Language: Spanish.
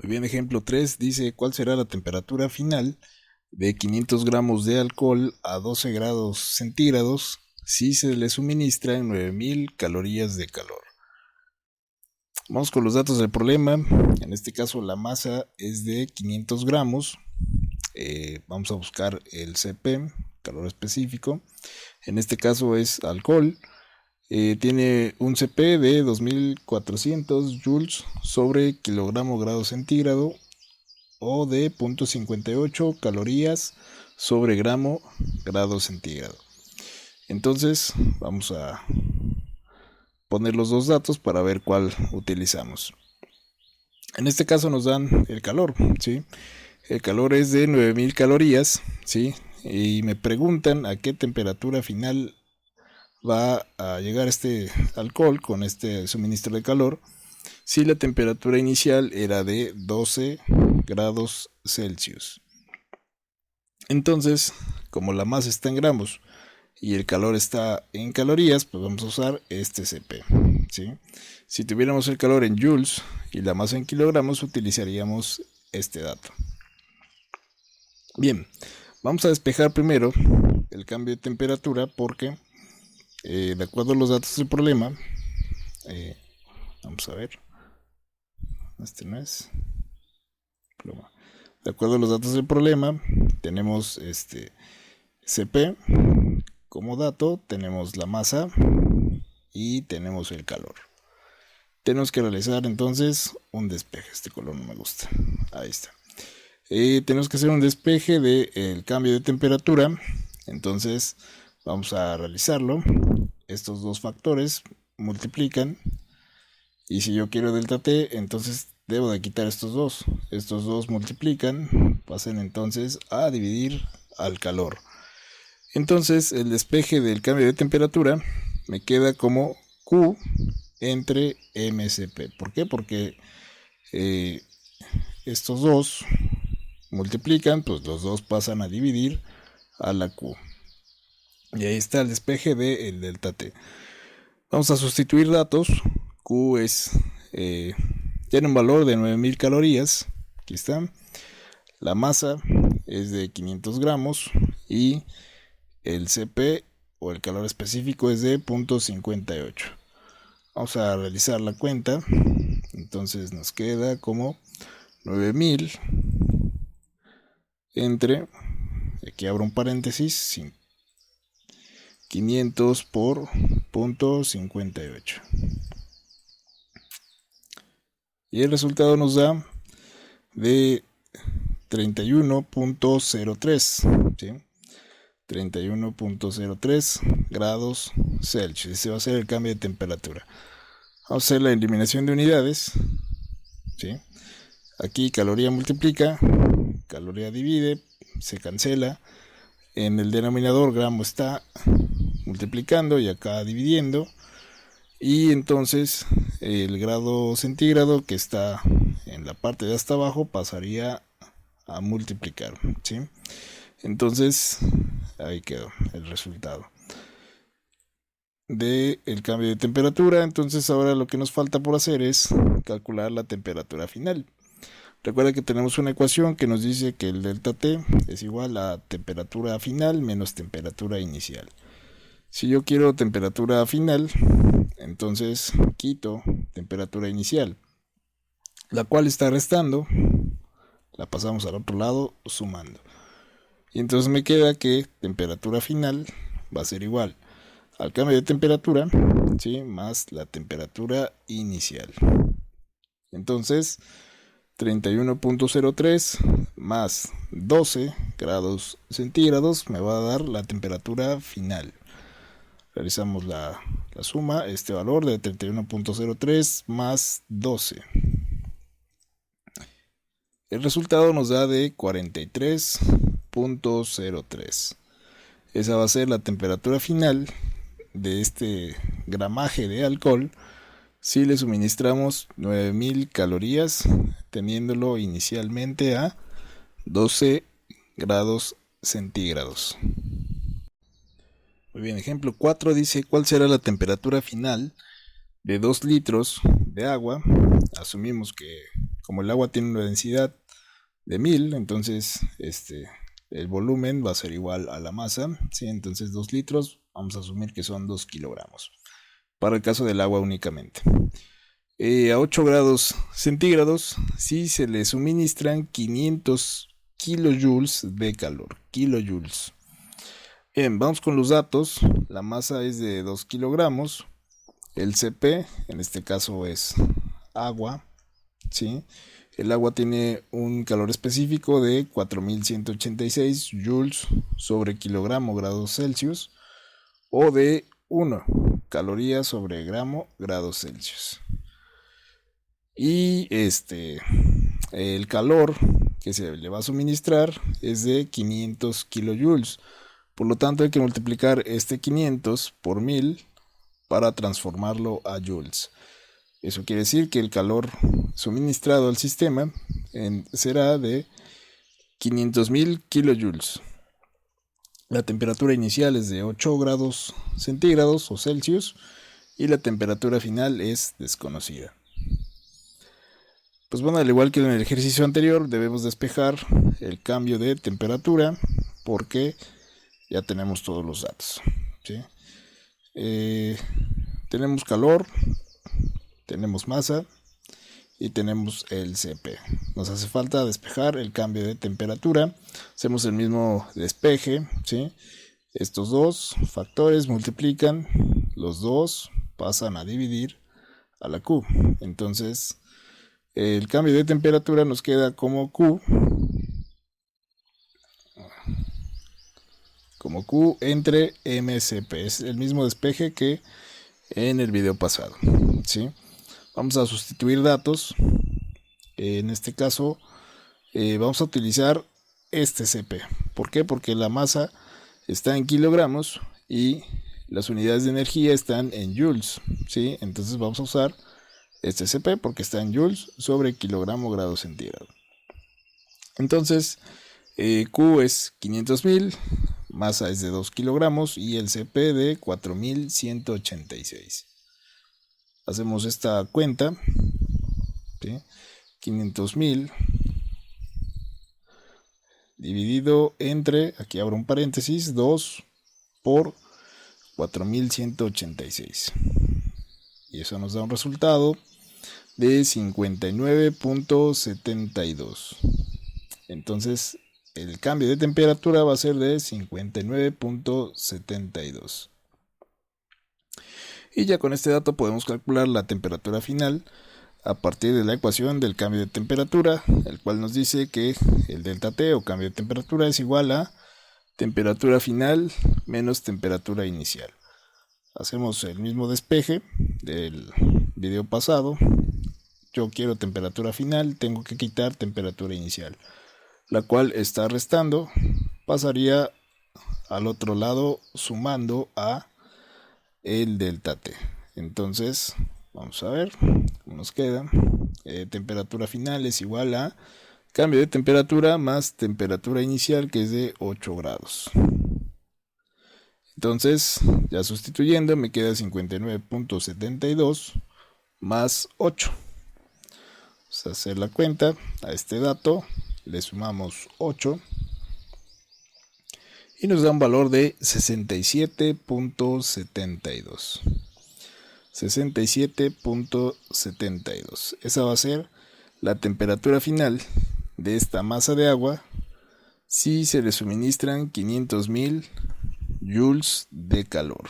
Muy bien, ejemplo 3 dice cuál será la temperatura final de 500 gramos de alcohol a 12 grados centígrados si se le suministran 9000 calorías de calor. Vamos con los datos del problema. En este caso la masa es de 500 gramos. Vamos a buscar el CP, calor específico. En este caso es alcohol. Tiene un CP de 2400 joules sobre kilogramo grado centígrado o de 0.58 calorías sobre gramo grado centígrado. Entonces vamos a poner los dos datos para ver cuál utilizamos. En este caso nos dan el calor, ¿sí? El calor es de 9000 calorías, ¿sí? Y me preguntan a qué temperatura final va a llegar este alcohol con este suministro de calor si la temperatura inicial era de 12 grados Celsius. Entonces, como la masa está en gramos y el calor está en calorías, pues vamos a usar este CP, ¿sí? Si tuviéramos el calor en joules y la masa en kilogramos, utilizaríamos este dato. Bien, vamos a despejar primero el cambio de temperatura porque de acuerdo a los datos del problema, vamos a ver, este no es problema. De acuerdo a los datos del problema, tenemos este CP como dato, tenemos la masa y tenemos el calor. Tenemos que realizar entonces un despeje. Este color no me gusta. Ahí está. Tenemos que hacer un despeje del cambio de temperatura. Entonces vamos a realizarlo. Estos dos factores multiplican. Y si yo quiero delta T, entonces debo de quitar estos dos. Estos dos multiplican. Pasen entonces a dividir al calor. Entonces el despeje del cambio de temperatura me queda como Q entre MCP. ¿Por qué? Porque estos dos multiplican, pues los dos pasan a dividir a la Q. Y ahí está el despeje del delta T. Vamos a sustituir datos. Q es tiene un valor de 9000 calorías. Aquí está. La masa es de 500 gramos y el CP o el calor específico es de 0.58. Vamos a realizar la cuenta. Entonces nos queda como 9000 entre, aquí abro un paréntesis, 500 por 0.58. Y el resultado nos da de 31.03, ¿sí? 31.03 grados Celsius. Ese va a ser el cambio de temperatura. Vamos a hacer la eliminación de unidades, ¿sí? Aquí caloría multiplica, caloría divide, se cancela. En el denominador gramo está multiplicando y acá dividiendo. Y entonces el grado centígrado que está en la parte de hasta abajo pasaría a multiplicar, ¿sí? Entonces ahí quedó el resultado del cambio de temperatura. Entonces ahora lo que nos falta por hacer es calcular la temperatura final. Recuerda que tenemos una ecuación que nos dice que el delta T es igual a temperatura final menos temperatura inicial. Si yo quiero temperatura final, entonces quito temperatura inicial, la cual está restando, la pasamos al otro lado sumando. Y entonces me queda que temperatura final va a ser igual al cambio de temperatura, ¿sí?, más la temperatura inicial. Entonces 31.03 más 12 grados centígrados me va a dar la temperatura final. Realizamos la suma, este valor de 31.03 más 12. El resultado nos da de 43.03. Esa va a ser la temperatura final de este gramaje de alcohol si le suministramos 9000 calorías, teniéndolo inicialmente a 12 grados centígrados. Muy bien, ejemplo 4 dice cuál será la temperatura final de 2 litros de agua. Asumimos que como el agua tiene una densidad de 1000, entonces el volumen va a ser igual a la masa, ¿sí? Entonces 2 litros, vamos a asumir que son 2 kilogramos, para el caso del agua únicamente. A 8 grados centígrados, si se le suministran 500 kilojoules de calor, kilojoules. Bien, vamos con los datos. La masa es de 2 kilogramos, el CP, en este caso es agua, ¿sí? El agua tiene un calor específico de 4186 joules sobre kilogramo grados Celsius, o de 1 calorías sobre gramo grados Celsius. Y el calor que se le va a suministrar es de 500 kilojoules. Por lo tanto, hay que multiplicar este 500 por 1000 para transformarlo a joules. Eso quiere decir que el calor suministrado al sistema será de 500.000 kilojoules. La temperatura inicial es de 8 grados centígrados o Celsius y la temperatura final es desconocida. Pues bueno, al igual que en el ejercicio anterior, debemos despejar el cambio de temperatura porque ya tenemos todos los datos, ¿sí? Tenemos calor, tenemos masa y tenemos el CP. Nos hace falta despejar el cambio de temperatura. Hacemos el mismo despeje, ¿sí? Estos dos factores multiplican, los dos pasan a dividir a la Q. Entonces, el cambio de temperatura nos queda como Q entre MCP. Es el mismo despeje que en el video pasado, ¿sí? Vamos a sustituir datos. En este caso vamos a utilizar este CP. ¿Por qué? Porque la masa está en kilogramos y las unidades de energía están en joules, ¿sí? Entonces vamos a usar este CP porque está en joules sobre kilogramo grado centígrado. Entonces Q es 500.000, masa es de 2 kilogramos y el CP de 4186. Hacemos esta cuenta, ¿sí? 500.000 dividido entre, aquí abro un paréntesis, 2 por 4186. Y eso nos da un resultado de 59.72. Entonces, el cambio de temperatura va a ser de 59.72. Y ya con este dato podemos calcular la temperatura final a partir de la ecuación del cambio de temperatura, el cual nos dice que el delta T o cambio de temperatura es igual a temperatura final menos temperatura inicial. Hacemos el mismo despeje del video pasado. Yo quiero temperatura final, tengo que quitar temperatura inicial, la cual está restando, pasaría al otro lado sumando a el delta T. Entonces vamos a ver cómo nos queda. Temperatura final es igual a cambio de temperatura más temperatura inicial, que es de 8 grados. Entonces, ya sustituyendo, me queda 59.72 más 8. Vamos a hacer la cuenta. A este dato le sumamos 8 y nos da un valor de 67.72. 67.72. Esa va a ser la temperatura final de esta masa de agua si se le suministran 500.000 joules de calor.